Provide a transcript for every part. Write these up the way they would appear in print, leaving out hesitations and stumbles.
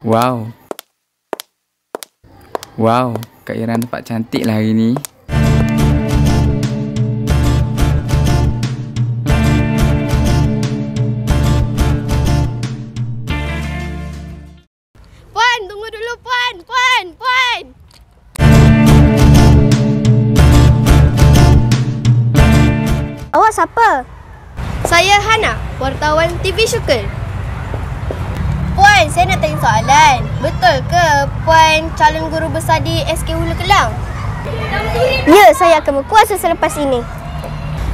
Wow. Wow, Kak Ira nampak cantik lah hari ni. Puan, tunggu dulu Puan. Puan. Awak siapa? Saya Hana, wartawan TV Syukul. Puan, saya nak tanya soalan. Betul ke Puan calon guru besar di SK Hulu Kelang? Ya, saya akan berkuasa selepas ini.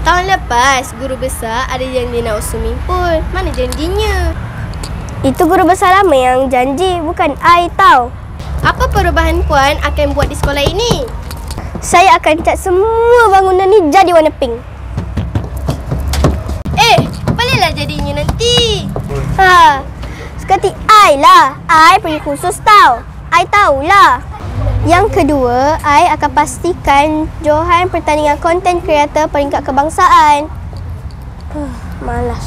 Tahun lepas, guru besar ada janji nak swimming pool. Mana janjinya? Itu guru besar lama yang janji, bukan I tahu. Apa perubahan Puan akan buat di sekolah ini? Saya akan cat semua bangunan ni jadi warna pink. Bolehlah jadinya nanti. Seperti I lah. I pergi khusus tahu. I tahulah. Yang kedua, I akan pastikan Johan pertandingan konten kreator peringkat kebangsaan. Malas.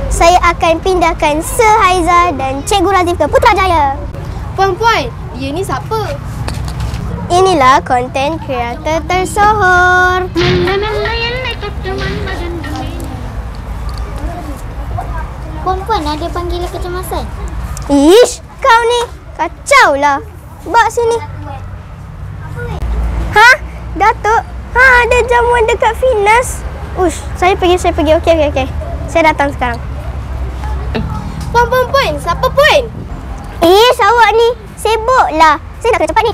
Saya akan pindahkan Sir Haiza dan Cikgu Razif ke Putrajaya. Puan, dia ni siapa? Inilah konten kreator tersohor. Puan ada panggilan kecemasan? Ish, kau ni kacau lah. Bak sini. Datuk? Ada jamuan dekat Finas. Ush, saya pergi. Okey. Saya datang sekarang. Puan, siapa Puan? Ish, awak ni sibuk lah. Saya nak ke cepat ni.